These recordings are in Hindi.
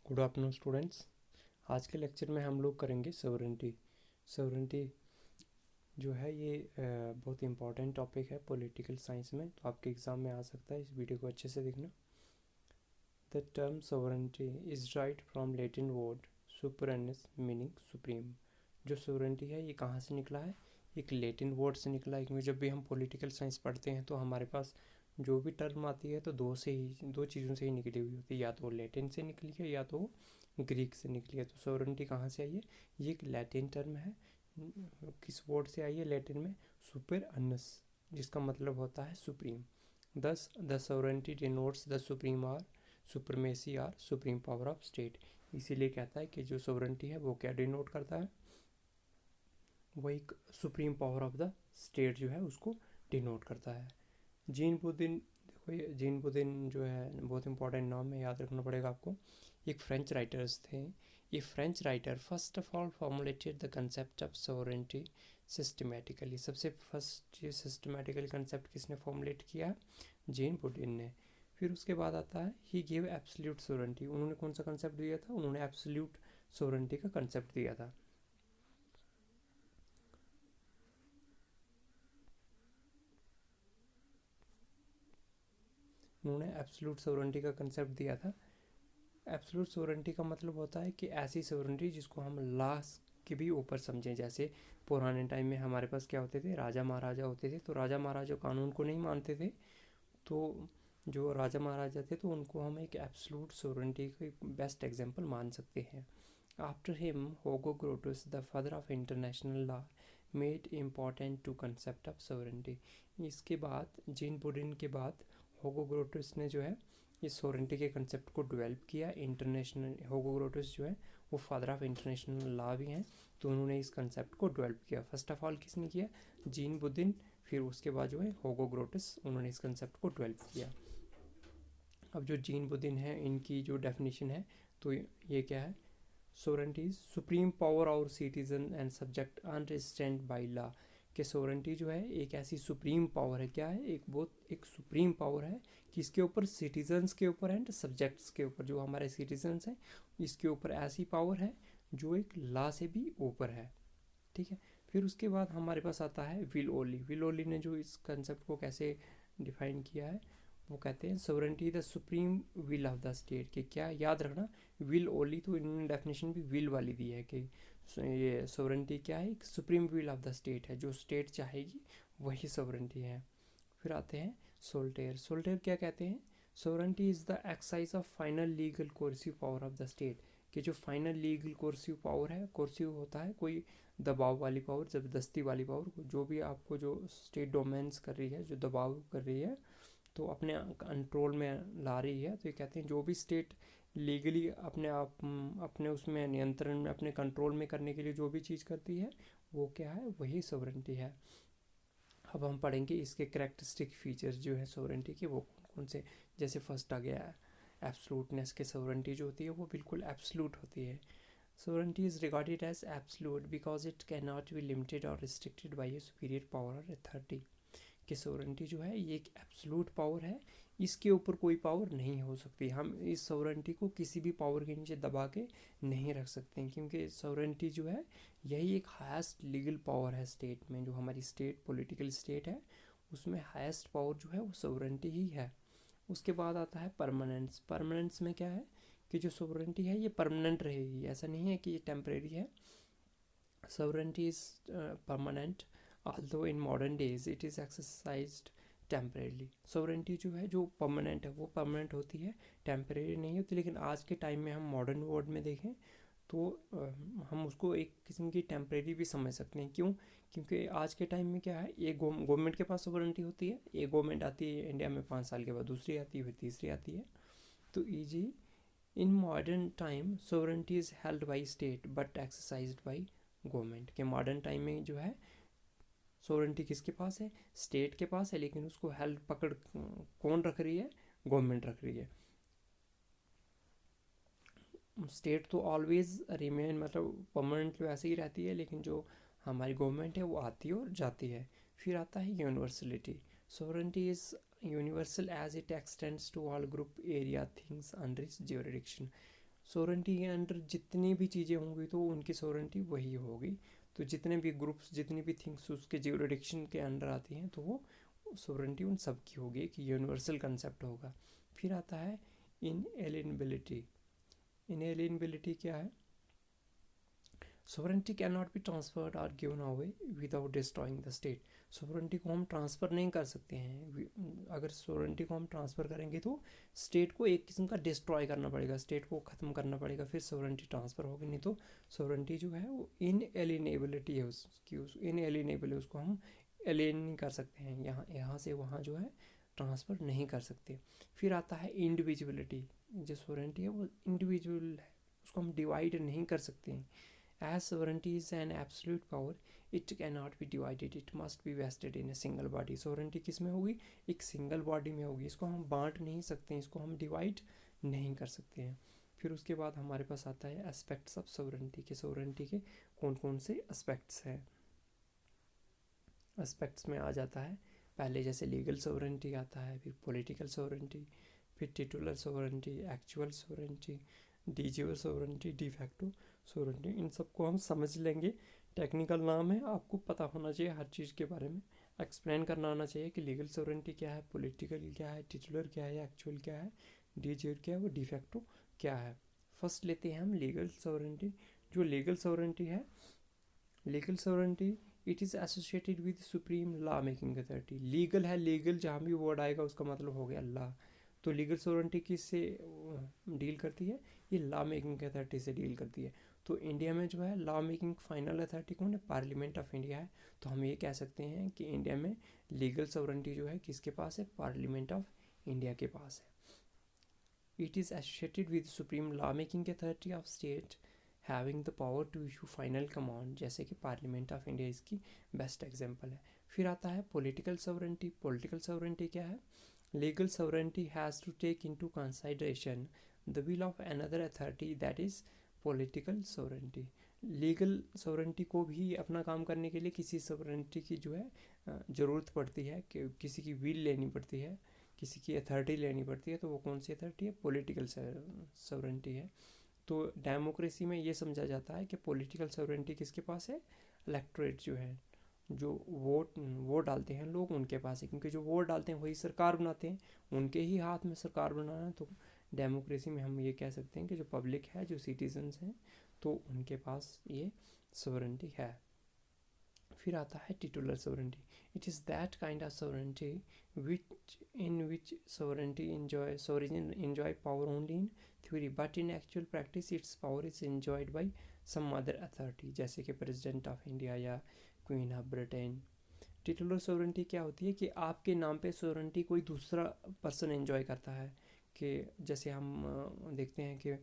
Good afternoon students. आज के लेक्चर में हम लोग करेंगे सॉवरेंटी जो है ये बहुत इंपॉर्टेंट टॉपिक है पॉलिटिकल साइंस में, तो आपके एग्ज़ाम में आ सकता है। इस वीडियो को अच्छे से देखना। The term sovereignty is right from Latin word superanus meaning supreme. जो सॉवरेंटी है ये कहाँ से निकला है? एक लैटिन वर्ड से निकला है, क्योंकि जब भी हम पॉलिटिकल साइंस पढ़ते हैं तो हमारे पास जो भी टर्म आती है तो दो चीज़ों से ही निकली हुई होती है, या तो लैटिन से निकली है या तो ग्रीक से निकली है। तो सॉवरेंटी कहाँ से आई है? ये एक लैटिन टर्म है। किस वर्ड से आई है लैटिन में? सुपर अन्नस, जिसका मतलब होता है supreme. Thus the sovereignty denotes the supreme or supremacy or supreme power of state. इसीलिए कहता है कि जो सॉवरेंटी है वो क्या डिनोट करता है? वो एक supreme power of the state जो है उसको डिनोट करता है। जीन बुदिन, देखो ये जीन बुदिन जो है बहुत इंपॉर्टेंट नाम है, याद रखना पड़ेगा आपको। एक फ्रेंच राइटर्स थे। ये French writer first of all formulated the concept of sovereignty systematically. सबसे फर्स्ट ये सिस्टमेटिकली कंसेप्ट किसने फॉर्मुलेट किया? जीन बुदिन ने। फिर उसके बाद आता है ही गिव एब्सोल्यूट सोवरेंटी। उन्होंने कौन सा कंसेप्ट दिया था? उन्होंने एब्सोल्यूट सोवरेंटी का कंसेप्ट दिया था। उन्होंने एब्सोल्यूट सोवरेंटी का कंसेप्ट दिया था। एब्सोल्यूट सोवरेंटी का मतलब होता है कि ऐसी सोवरेंटी जिसको हम लास्ट के भी ऊपर समझें। जैसे पुराने टाइम में हमारे पास क्या होते थे? राजा महाराजा होते थे, तो राजा महाराजा कानून को नहीं मानते थे, तो जो राजा महाराजा थे तो उनको हम एक एब्सोल्यूट सोवरेंटी का एक बेस्ट एग्जांपल मान सकते हैं। After him Hugo Grotius the father of international law made important to concept of sovereignty. इसके बाद जीन बुडिन के बाद होगो ग्रोटस ने जो है इस सोवरेंटी के कंसेप्ट को डेवलप किया। इंटरनेशनल होगो ग्रोटस जो है वो फादर ऑफ इंटरनेशनल लॉ भी हैं, तो उन्होंने इस कंसेप्ट को डेवलप किया। फर्स्ट ऑफ ऑल किसने किया? जीन बुदिन। फिर उसके बाद जो है होगो ग्रोटस, उन्होंने इस कंसेप्ट को डेवलप किया। अब जो जीन बुदिन है इनकी जो डेफिनेशन है तो ये क्या है? Sovereignty is supreme power over citizen and subject unrestrained by law. कि सोवरेंटी जो है एक ऐसी सुप्रीम पावर है। क्या है? एक बहुत एक सुप्रीम पावर है किसके ऊपर? सिटीजन्स के ऊपर एंड सब्जेक्ट्स के ऊपर। जो हमारे सिटीजन्स हैं इसके ऊपर ऐसी पावर है जो एक लॉ से भी ऊपर है। ठीक है। फिर उसके बाद हमारे पास आता है विल ओली। विल ओली ने जो इस कंसेप्ट को कैसे डिफाइन किया है, वो कहते हैं sovereignty the supreme will of the state. कि क्या, याद रखना, विल ओनली, तो इन्होंने डेफिनेशन भी विल वाली दी है कि ये सोवरेंटी क्या है? एक supreme will of the state है, जो स्टेट चाहेगी वही सोवरेंटी है। फिर आते हैं सोल्टेयर। सोल्टेयर क्या कहते हैं? Sovereignty is the exercise of final legal coercive power of the state. कि जो फाइनल लीगल कोर्सिव पावर है, कोर्सिव होता है कोई दबाव वाली पावर, ज़बरदस्ती वाली पावर, जो भी आपको जो स्टेट डोमेन्स कर रही है, जो दबाव कर रही है तो अपने कंट्रोल में ला रही है, तो ये कहते हैं जो भी स्टेट लीगली अपने आप अपने उसमें नियंत्रण में, अपने कंट्रोल में करने के लिए जो भी चीज़ करती है वो क्या है? वही सोवरेंटी है। अब हम पढ़ेंगे इसके करेक्टरिस्टिक फीचर्स जो है सोवरेंटी के, वो कौन कौन से। जैसे फर्स्ट आ गया एब्सोल्यूटनेस। के सोवरेंटी जो होती है वो बिल्कुल एब्सोल्यूट होती है। Sovereignty is regarded as absolute because it can not be limited or restricted by a superior power or authority. कि सोवरेंटी जो है ये एक एब्सोल्यूट पावर है, इसके ऊपर कोई पावर नहीं हो सकती। हम इस सोवरेंटी को किसी भी पावर के नीचे दबा के नहीं रख सकते, क्योंकि सोवरेंटी जो है यही एक हाईएस्ट लीगल पावर है स्टेट में। जो हमारी स्टेट पॉलिटिकल स्टेट है उसमें हाईएस्ट पावर जो है वो सोवरेंटी ही है। उसके बाद आता है परमानेंस। परमानेंस में क्या है कि जो सोवरेंटी है ये परमानेंट रहेगी, ऐसा नहीं है कि ये टेम्परेरी है। Sovereignty is permanent although in modern days it is exercised temporarily। Sovereignty जो है, जो परमानेंट है वो परमानेंट होती है, टेम्परेरी नहीं होती। लेकिन आज के टाइम में हम मॉडर्न वर्ल्ड में देखें तो हम उसको एक किस्म की टेम्परेरी भी समझ सकते हैं। क्यों? क्योंकि आज के टाइम में क्या है, एक गवर्नमेंट के पास सोवरेंटी होती है, एक गवर्नमेंट आती है इंडिया में 5 साल के बाद, दूसरी आती है, फिर तीसरी आती है। तो easy in modern time sovereignty is held by state but exercised by government. के मॉडर्न टाइम में जो है सोवरेंटी किसके पास है? स्टेट के पास है, लेकिन उसको हेल्ड पकड़ कौन रख रही है? गवर्नमेंट रख रही है। स्टेट तो ऑलवेज रिमेन, मतलब परमानेंट वैसे ही रहती है, लेकिन जो हमारी गवर्नमेंट है वो आती है और जाती है। फिर आता है universality. Sovereignty is universal as it extends to all group area things under its jurisdiction. Sovereignty के अंडर जितनी भी चीज़ें होंगी तो उनकी सोवरेंटी वही होगी। तो जितने भी ग्रुप्स, जितनी भी थिंग्स उसके ज्यूरिडिक्शन के अंडर आती हैं तो वो सोवरेंटी उन सब की होगी, एक यूनिवर्सल कंसेप्ट होगा। फिर आता है इनएलिएनेबिलिटी। इनएलिएनेबिलिटी क्या है? Sovereignty can not be transferred or given away without destroying the state. Sovereignty को हम ट्रांसफ़र नहीं कर सकते हैं। अगर सोवरेंटी को हम ट्रांसफ़र करेंगे तो स्टेट को एक किस्म का डिस्ट्रॉय करना पड़ेगा, स्टेट को ख़त्म करना पड़ेगा, फिर सोवरेंटी ट्रांसफ़र होगी। नहीं तो सोवरेंटी जो है वो इनएलिएनेबिलिटी है उसकी, उस इनएलिएनेबल है, उसको हम एलियन नहीं कर सकते हैं, यहाँ से वहाँ जो है ट्रांसफ़र नहीं कर सकते। फिर आता है इंडिविजुअलिटी। जो सोवरेंटी है वो इंडिविजुअल है, उसको हम डिवाइड नहीं कर सकते हैं। As sovereignty is an absolute power, it cannot be divided. It must be vested in a single body. Sovereignty किस में होगी? एक सिंगल बॉडी में होगी। इसको हम बांट नहीं सकते हैं, इसको हम डिवाइड नहीं कर सकते हैं। फिर उसके बाद हमारे पास आता है एस्पेक्ट्स ऑफ सोवरेंटी के। सोवरेंटी के कौन कौन से एस्पेक्ट्स हैं? एस्पेक्ट्स में आ जाता है पहले जैसे लीगल सोवरेंटी आता है, फिर पॉलिटिकल सोवरेंटी, फिर titular sovereignty, actual sovereignty, de jure sovereignty, de facto sovereignty. इन सबको हम समझ लेंगे। टेक्निकल नाम है, आपको पता होना चाहिए हर चीज़ के बारे में, एक्सप्लेन करना आना चाहिए कि लीगल सोवरेंटी क्या है, पॉलिटिकल क्या है, टिटुलर क्या है, एक्चुअल क्या है, डीज्यूर क्या है, वो डिफैक्टो क्या है। फर्स्ट लेते हैं हम लीगल सोवरेंटी। जो लीगल सोवरेंटी है, legal sovereignty it is associated with supreme law making authority. Legal है, लीगल जहाँ भी वर्ड आएगा उसका मतलब हो गया लॉ। तो लीगल सोवरेंटी किससे डील करती है? ये लॉ मेकिंग अथॉरिटी से डील करती है। तो इंडिया में जो है लॉ मेकिंग फाइनल अथॉरिटी कौन है? पार्लियामेंट ऑफ इंडिया है। तो हम ये कह सकते हैं कि इंडिया में लीगल सोवरेंटी जो है किसके पास है? पार्लियामेंट ऑफ इंडिया के पास है। It is associated with supreme law making authority of state having the power to issue final command, जैसे कि पार्लियामेंट ऑफ इंडिया इसकी बेस्ट एग्जांपल है। फिर आता है पॉलिटिकल सोवरेंटी। पॉलिटिकल सोवरेंटी क्या है? Legal sovereignty has to take into consideration the will of another authority, that is political sovereignty. Legal sovereignty को भी अपना काम करने के लिए किसी सोवरेंटी की जो है ज़रूरत पड़ती है, कि किसी की विल लेनी पड़ती है, किसी की अथॉरिटी लेनी पड़ती है। तो वो कौन सी अथॉरिटी है? पॉलिटिकल सोवरेंटी है। तो डेमोक्रेसी में ये समझा जाता है कि पॉलिटिकल सोवरेंटी किसके पास है? इलेक्टोरेट जो है, जो वोट डालते हैं लोग, उनके पास है। क्योंकि जो वोट डालते हैं वही सरकार बनाते हैं, उनके ही हाथ में सरकार बनाना है। तो डेमोक्रेसी में हम ये कह सकते हैं कि जो पब्लिक है, जो सिटीजन्स हैं, तो उनके पास ये सोवरेंटी है। फिर आता है titular sovereignty. It is that kind of sovereignty which sovereignty enjoy power only in theory, but in actual practice its power is enjoyed by some other authority, जैसे कि प्रेसिडेंट ऑफ इंडिया या queen of Britain. Titular sovereignty क्या होती है? कि आपके नाम पे सोवरेंटी कोई दूसरा पर्सन एंजॉय करता है। कि जैसे हम देखते हैं कि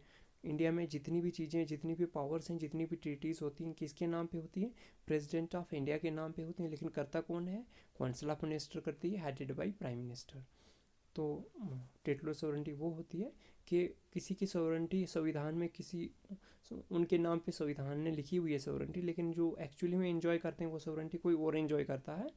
इंडिया में जितनी भी चीज़ें, जितनी भी पावर्स हैं, जितनी भी ट्रीटीज़ होती हैं, किसके नाम पे होती हैं? प्रेसिडेंट ऑफ इंडिया के नाम पे होती हैं। लेकिन करता कौन है? काउंसिल ऑफ मिनिस्टर करती है, हेडेड बाय प्राइम मिनिस्टर। तो टिटुलर सोवरेंटी वो होती है कि किसी की सोवरेंटी संविधान में किसी उनके नाम पे संविधान ने लिखी हुई है सोवरेंटी, लेकिन जो एक्चुअली में एंजॉय करते हैं वो सोवरेंटी कोई और एंजॉय करता है,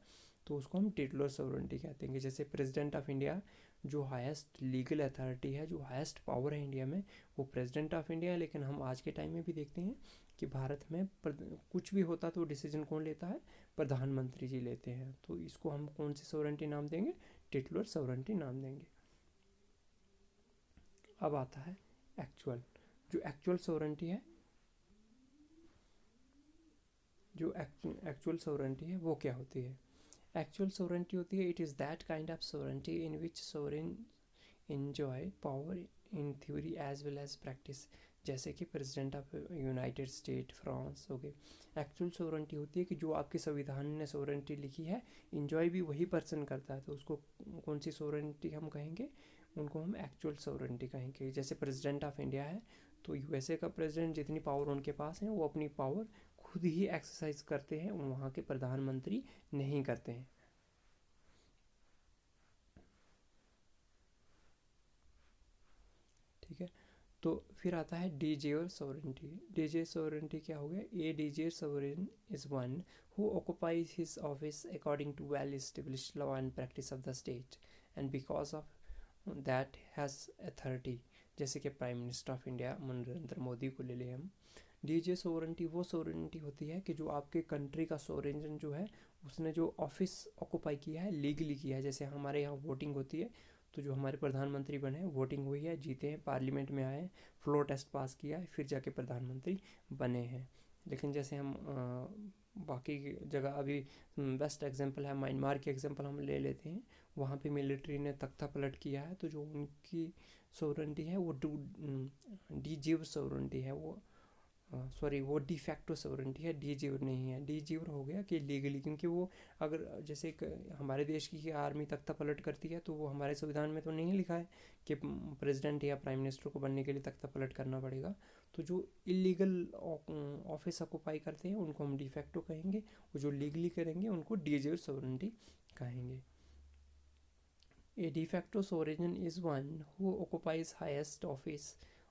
तो उसको हम टिटुलर सोवरेंटी कहते हैं। कि जैसे प्रेसिडेंट ऑफ इंडिया जो हाईएस्ट लीगल अथॉरिटी है, जो हाईएस्ट पावर है इंडिया में, वो प्रेसिडेंट ऑफ इंडिया है। लेकिन हम आज के टाइम में भी देखते हैं कि भारत में कुछ भी होता तो डिसीजन कौन लेता है? प्रधानमंत्री जी लेते हैं। तो इसको हम कौन सी सोवरेंटी नाम देंगे? टिटुलर सोवरेंटी नाम देंगे। अब आता है एक्चुअल। जो एक्चुअल सोवरेंटी है, जो एक्चुअल सोवरेंटी है वो क्या होती है? एक्चुअल सोवरेंटी होती है, it is that kind of sovereignty in which sovereign enjoy power in theory as well as practice, जैसे कि president of United state, France हो गए। एक्चुअल सोवरेंटी होती है कि जो आपके संविधान ने सोवरेंटी लिखी है, इंजॉय भी वही पर्सन करता है। तो उसको कौन सी सोवरेंटी हम कहेंगे? उनको हम एक्चुअल सोवरेंटी कहेंगे। जैसे प्रेसिडेंट ऑफ इंडिया है, तो यूएसए का प्रेसिडेंट जितनी पावर उनके पास है, वो अपनी पावर खुद ही एक्सरसाइज करते हैं, वहाँ के प्रधानमंत्री नहीं करते हैं। ठीक है। तो फिर आता है डीजेयर सोवरेंटी। डीजेयर सोवरेंटी क्या हो गया? A de jure sovereign is one who occupies his office according to well established law and practice of the state and because of that has authority. जैसे कि prime minister of India Narendra Modi को ले लें हम। डीजे सोवरेंटी वो सोवरेंटी होती है कि जो आपके कंट्री का सोवरेन जो है उसने जो ऑफिस ऑक्यूपाई किया है लीगली किया है। जैसे हमारे यहाँ वोटिंग होती है, तो जो हमारे प्रधानमंत्री बने हैं वोटिंग हुई है, जीते हैं, पार्लियामेंट में आए हैं, फ्लोर टेस्ट पास किया है, फिर जाके प्रधानमंत्री बने हैं। लेकिन जैसे हम बाकी जगह अभी बेस्ट एग्जांपल है म्यांमार की एग्जांपल हम ले लेते हैं। वहाँ पे मिलिट्री ने तख्ता पलट किया है, तो जो उनकी सोवरेंटी है वो डी जीव सोवरेंटी है, वो सॉरी वो डी फैक्टो सोवरेंटी है, डी जीवर नहीं है। डी जीवर हो गया कि लीगली, क्योंकि वो अगर जैसे हमारे देश की आर्मी तख्ता पलट करती है तो वो हमारे संविधान में तो नहीं लिखा है कि प्रेसिडेंट या प्राइम मिनिस्टर को बनने के लिए तख्ता पलट करना पड़ेगा। तो जो इलीगल ऑफिस ऑक्यूपाई करते हैं उनको हम डी फैक्टो कहेंगे, और जो लीगली करेंगे उनको डी जीवर सोवरेंटी कहेंगे। A de facto sovereign is one who occupies highest office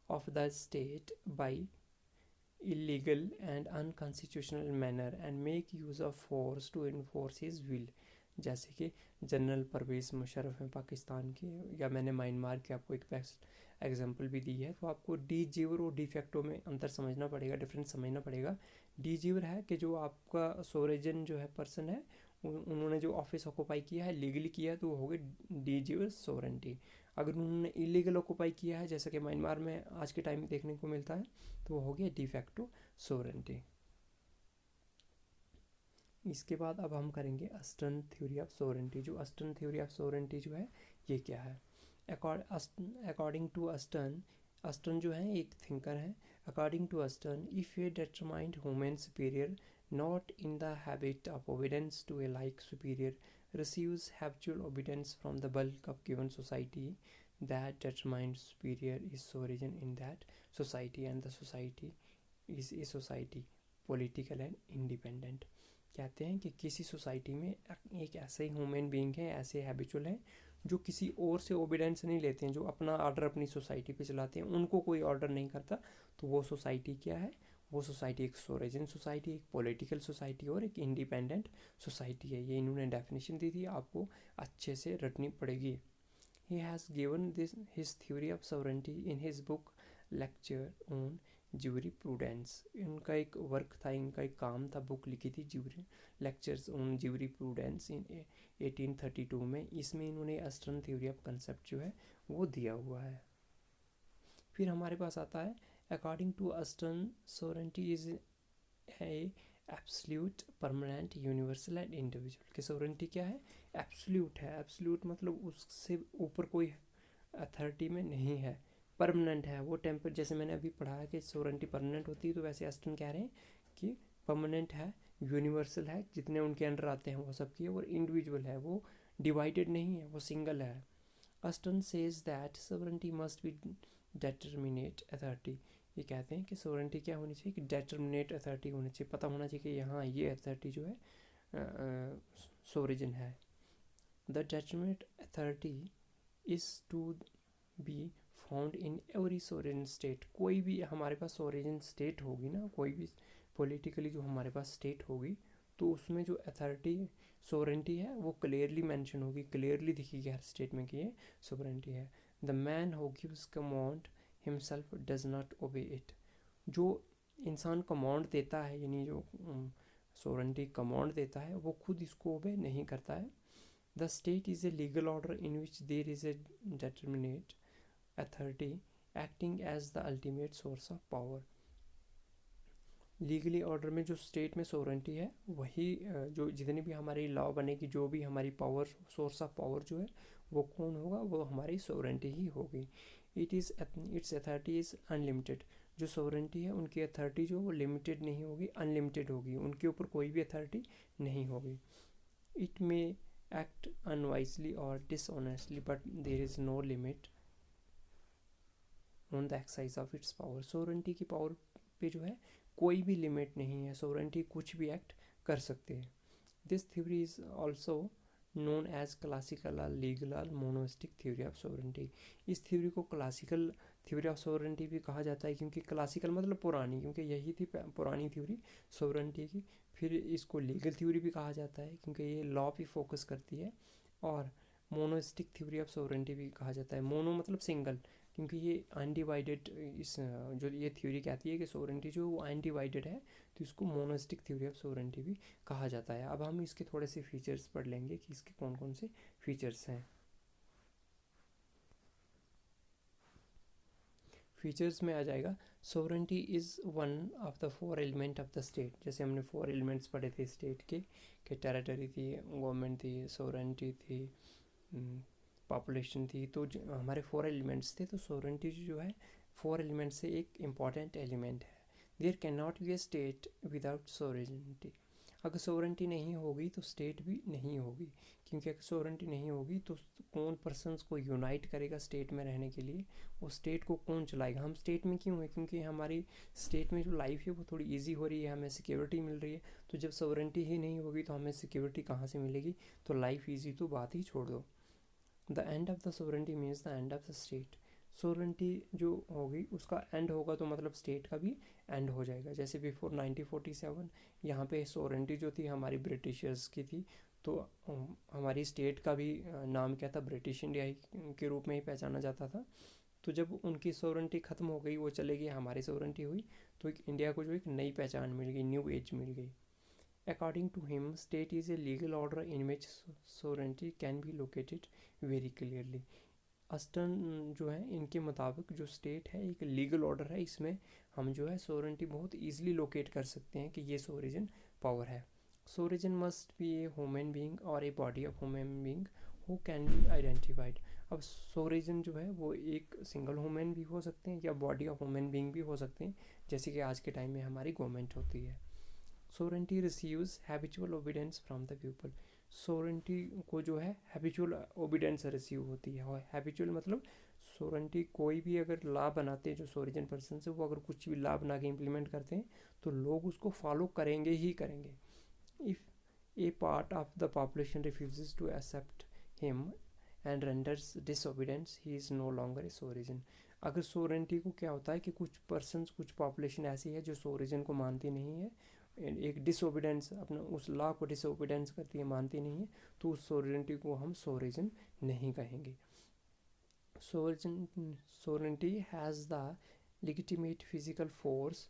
of the state by illegal and unconstitutional manner and make use of force to enforce his will। जैसे कि जनरल परवेज़ मुशर्रफ हैं पाकिस्तान के, या मैंने म्यांमार के आपको एक बेस्ट एग्जांपल भी दी है। तो आपको डी जीवर और डी फैक्टो में अंतर समझना पड़ेगा, डिफरेंस समझना पड़ेगा। डी जीवर है कि जो आपका सोवरेन जो है पर्सन है, उन्होंने जो ऑफिस ऑक्यूपाई किया है लीगली किया है, तो वो हो गई डी जीवर सोवरेंटी। अगर उन्होंने इलीगल ऑक्यूपाई किया है, जैसा कि म्यांमार में आज के टाइम में देखने को मिलता है, तो वो हो गया डी फैक्टो सोवरेंटी। इसके बाद अब हम करेंगे अस्टन थ्योरी ऑफ सोवरेंटी। जो अस्टन थ्योरी ऑफ सोवरेंटी जो है ये क्या है? अकॉर्डिंग टू अस्टन, अस्टन जो है एक थिंकर है। According to Austin, if a determined human superior not in the habit of obedience to a like superior receives habitual obedience from the bulk of given society, that determined superior is sovereign in that society and the society is a society political and independent। कहते हैं कि किसी सोसाइटी में एक ऐसे ह्यूमन बीइंग है, ऐसे हैबिचुअल हैं जो किसी और से ओबिडेंस नहीं लेते हैं, जो अपना ऑर्डर अपनी सोसाइटी पे चलाते हैं, उनको कोई ऑर्डर नहीं करता। तो वो सोसाइटी क्या है? वो सोसाइटी एक सोवरेन सोसाइटी, एक पॉलिटिकल सोसाइटी और एक इंडिपेंडेंट सोसाइटी है। ये इन्होंने डेफिनेशन दी थी, आपको अच्छे से रटनी पड़ेगी। He has given this his theory of sovereignty in his book lecture on jury prudence. इनका एक वर्क था, इनका एक काम था, बुक लिखी थी jury lectures on jurisprudence in 1832 में। इसमें इन्होंने अस्टन थ्योरी ऑफ कंसेप्ट जो है वो दिया हुआ है। फिर हमारे पास आता है according to Austin sovereignty is a absolute, permanent, universal and individual. कि सोवरेंटी क्या है? एब्सोल्यूट है। एब्सोल्यूट मतलब उससे ऊपर कोई अथॉरिटी में नहीं है। परमानेंट है, वो टेम्पर, जैसे मैंने अभी पढ़ा है कि सोवरेंटी परमानेंट होती है, तो वैसे अस्टन कह रहे हैं कि परमानेंट है, यूनिवर्सल है, जितने उनके अंडर आते हैं वो सब की, और इंडिविजुअल है, वो डिवाइडेड नहीं है, वो सिंगल है। Austin says that sovereignty must be determinate authority. ये कहते हैं कि सोवरेंटी क्या होनी चाहिए? कि डेटर्मिनेट अथॉरिटी होनी चाहिए, पता होना चाहिए कि यहाँ ये अथॉरिटी जो है सोवरेन है। The determinate authority is to be found in every sovereign state. कोई भी हमारे पास सोवरेन स्टेट होगी ना, कोई भी पॉलिटिकली जो हमारे पास स्टेट होगी, तो उसमें जो अथॉरिटी सोवरेंटी है वो क्लियरली मेंशन होगी, क्लियरली दिखेगी हर स्टेट में कि ये सोवरेंटी है। The man who gives command himself does not obey it. जो इंसान कमांड देता है, यानी जो सोवरेंटी कमांड देता है, वो खुद इसको ओबे नहीं करता है। The state is a legal order in which there is a determinate authority acting as the ultimate source of power. Legally order में जो स्टेट में सोवरेंटी है, वही जो जितनी भी हमारी लॉ बनेगी, जो भी हमारी पावर, सोर्स ऑफ पावर जो है वो कौन होगा? वो हमारी सोवरेंटी ही होगी। It's authority is unlimited. जो सोवरेंटी है उनकी अथॉरिटी जो वो लिमिटेड नहीं होगी, अनलिमिटेड होगी, उनके ऊपर कोई भी अथॉरिटी नहीं होगी। इट मे एक्ट अनवाइजली और dishonestly but there is no limit on the exercise of its power. Sovereignty की पावर पे जो है कोई भी लिमिट नहीं है, सोवरेंटी कुछ भी एक्ट कर सकते हैं। This theory is also known as classical legal monostic theory of sovereignty. इस थ्योरी को क्लासिकल थ्योरी ऑफ सोवरेंटी भी कहा जाता है, क्योंकि क्लासिकल मतलब पुरानी, क्योंकि यही थी पुरानी थ्योरी सोवरेंटी की। फिर इसको लीगल थ्योरी भी कहा जाता है, क्योंकि ये लॉ पे फोकस करती है। और मोनोस्टिक थ्योरी ऑफ सोवरेंटी भी कहा जाता है। मोनो मतलब सिंगल, क्योंकि ये अनडिवाइडेड, इस जो ये थ्योरी कहती है कि सोवरेंटी जो वो अनडिवाइडेड है, तो इसको मोनोस्टिक थ्योरी ऑफ सोवरेंटी भी कहा जाता है। अब हम इसके थोड़े से फीचर्स पढ़ लेंगे कि इसके कौन कौन से फीचर्स हैं। फीचर्स में आ जाएगा, sovereignty is one of the 4 element of the state. जैसे हमने 4 एलिमेंट्स पढ़े थे स्टेट के, कि टेरिटरी थी, गवर्नमेंट थी, सोवरेंटी थी, पॉपुलेशन थी, तो हमारे 4 एलिमेंट्स थे। तो सोवरेंटी जो है 4 एलिमेंट से एक इम्पॉर्टेंट एलिमेंट है। There can not be a state without sovereignty. अगर सोवरेंटी नहीं होगी तो स्टेट भी नहीं होगी, क्योंकि अगर सोवरेंटी नहीं होगी तो कौन पर्सन्स को यूनाइट करेगा स्टेट में रहने के लिए, वो स्टेट को कौन चलाएगा। हम स्टेट में क्यों है, क्योंकि हमारी स्टेट में जो लाइफ है वो थोड़ी इजी हो रही है, हमें सिक्योरिटी मिल रही है। तो जब सोवरेंटी ही नहीं होगी तो हमें सिक्योरिटी कहाँ से मिलेगी, तो लाइफ इजी तो बात ही छोड़ दो। The end of the sovereignty means the end of the state. Sovereignty जो होगी उसका एंड होगा तो मतलब स्टेट का भी एंड हो जाएगा। जैसे बिफोर 1947 यहाँ पे सोवरेंटी जो थी हमारी ब्रिटिशर्स की थी, तो हमारी स्टेट का भी नाम क्या था, ब्रिटिश इंडिया के रूप में ही पहचाना जाता था। तो जब उनकी सोवरेंटी ख़त्म हो गई, वो चले गई, हमारी सोवरेंटी हुई, तो एक इंडिया को जो एक नई पहचान मिल गई, न्यू एज मिल गई। According to him, state is a legal order in which sovereignty can be located very clearly. Aston जो है इनके मुताबिक जो स्टेट है एक लीगल ऑर्डर है, इसमें हम जो है सोवरेंटी बहुत ईजिली लोकेट कर सकते हैं कि ये सोवरेजन पावर है। Sovereign must be a human being or a body of human being who can be identified. अब सोवरेजन जो है वो एक सिंगल ह्यूमन भी हो सकते हैं या बॉडी ऑफ ह्यूमन बीइंग भी हो सकते हैं, जैसे कि आज के टाइम में हमारी गवर्नमेंट होती है। Sovereignty receives habitual obedience from the people. Sovereignty को जो है हैबिचुअल ओबीडेंस रिसीव होती है, और हैबिचुअल मतलब सोवरेंटी कोई भी अगर लॉ बनाते हैं जो सोवरेजन पर्सन से, वो अगर कुछ भी लॉ बना के इम्प्लीमेंट करते हैं तो लोग उसको फॉलो करेंगे ही करेंगे। If a part of the population refuses to accept him and renders disobedience, he is no longer a sovereign. अगर सोवरेंटी को क्या होता है कि कुछ पर्सन्स, कुछ पॉपुलेशन ऐसी है जो सोवरेजन को मानती नहीं है, एक डिसओबीडेंस, अपना उस लॉ को डिसओबीडेंस करती है, मानती नहीं है, तो उस सोवरेंटी को हम सोवरेजन नहीं कहेंगे। Sovereignty has the legitimate physical force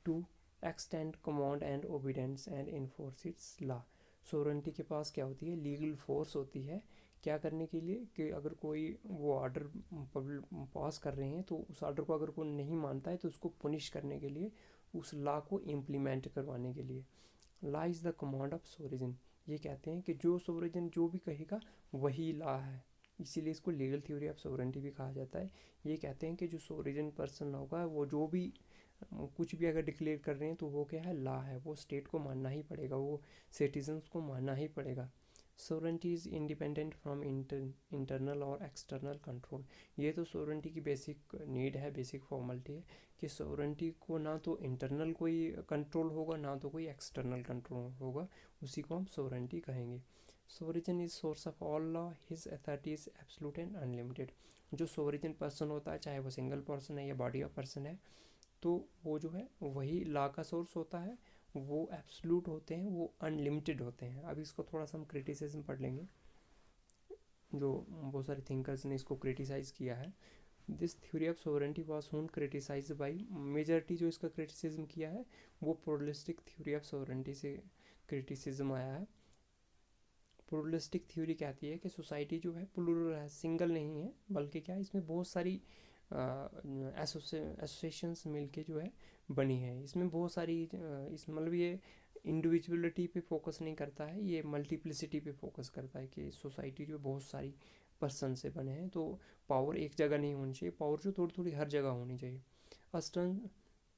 to extend command and obedience and enforce its law. Sovereignty के पास क्या होती है, लीगल फोर्स होती है, क्या करने के लिए कि अगर कोई वो ऑर्डर पास कर रहे हैं तो उस ऑर्डर को अगर कोई नहीं मानता है तो उसको पुनिश करने के लिए, उस लॉ को इम्प्लीमेंट करवाने के लिए। Law is the command of sovereign. ये कहते हैं कि जो सोवरेजन जो भी कहेगा वही लॉ है, इसीलिए इसको लीगल थ्योरी ऑफ सोवरेंटी भी कहा जाता है। ये कहते हैं कि जो सोवरेजन पर्सन होगा वो जो भी कुछ भी अगर डिक्लेयर कर रहे हैं तो वो क्या है, लॉ है, वो स्टेट को मानना ही पड़ेगा, वो सिटीजन्स को मानना ही पड़ेगा। Sovereignty is independent from internal और एक्सटर्नल कंट्रोल। ये तो सोवरेंटी की बेसिक नीड है, बेसिक फॉर्मेलिटी है कि सोवरेंटी को ना तो इंटरनल कोई कंट्रोल होगा ना तो कोई एक्सटर्नल कंट्रोल होगा, उसी को हम सोवरेंटी कहेंगे। Sovereign is source of all law, his authority is absolute and unlimited. जो सोवरेजन पर्सन होता है, चाहे वो सिंगल पर्सन है या बॉडी ऑफ पर्सन है, तो वो जो है वही लॉ का सोर्स होता है, वो एब्सोल्यूट होते हैं, वो अनलिमिटेड होते हैं। अब इसको थोड़ा सा हम क्रिटिसिज्म पढ़ लेंगे, जो बहुत सारे थिंकर्स ने इसको क्रिटिसाइज़ किया है। This theory of sovereignty was हुन क्रिटिसाइज बाई मेजॉरिटी, जो इसका क्रिटिसिज्म किया है वो प्लूरलिस्टिक थ्योरी ऑफ सोवरेंटी से क्रिटिसिज्म आया है। प्लूरलिस्टिक थ्योरी कहती है कि सोसाइटी जो है प्लूरल है, सिंगल नहीं है, बल्कि क्या है इसमें बहुत सारी एसोसिएशंस मिलके जो है बनी है। इसमें बहुत सारी इस मतलब ये इंडिविजुअलिटी पे फोकस नहीं करता है, ये मल्टीप्लिसिटी पे फोकस करता है कि सोसाइटी जो बहुत सारी पर्सन से बने हैं, तो पावर एक जगह नहीं होनी चाहिए, पावर जो थोड़ी थोड़ी हर जगह होनी चाहिए। अस्टर्न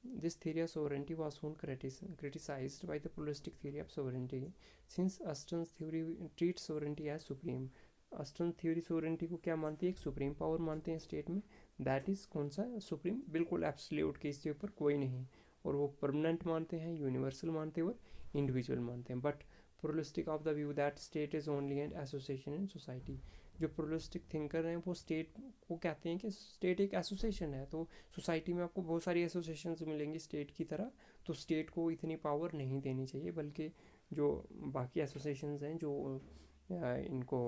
this theory of sovereignty was soon criticized by the pluralistic theory of sovereignty, since Austin's theory treats sovereignty as supreme. Austin theory sovereignty को क्या मानती है, एक सुप्रीम पावर मानते हैं स्टेट में, दैट इज़ कौन सा, सुप्रीम, बिल्कुल एब्सोल्यूट के इसके ऊपर कोई नहीं, और वो परमानेंट मानते हैं, यूनिवर्सल मानते हैं और इंडिविजुअल मानते हैं। But pluralistic of the view that state is only an association in society. जो प्लूरलिस्टिक थिंकर हैं वो स्टेट को कहते हैं कि स्टेट एक एसोसिएशन है, तो सोसाइटी में आपको बहुत सारी एसोसिएशंस मिलेंगी स्टेट की तरह, तो स्टेट को इतनी पावर नहीं देनी चाहिए, बल्कि जो बाकी एसोसिएशंस हैं जो इनको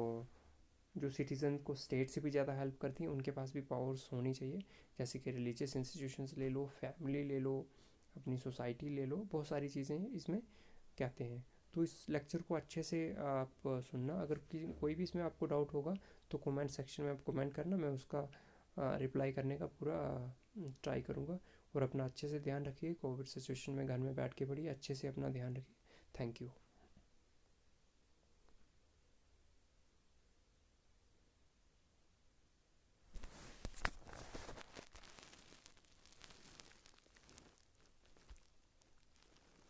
जो सिटीज़न को स्टेट से भी ज़्यादा हेल्प करती हैं, उनके पास भी पावर्स होनी चाहिए। जैसे कि रिलीजियस इंस्टीट्यूशंस ले लो, फैमिली ले लो, अपनी सोसाइटी ले लो, बहुत सारी चीज़ें इसमें कहते हैं। तो इस लेक्चर को अच्छे से आप सुनना। अगर कोई भी इसमें आपको डाउट होगा तो कमेंट सेक्शन में आप कमेंट करना, मैं उसका रिप्लाई करने का पूरा ट्राई करूँगा। और अपना अच्छे से ध्यान रखिए। कोविड सिचुएशन में घर में बैठ के पढ़िए, अच्छे से अपना ध्यान रखिए। Thank you.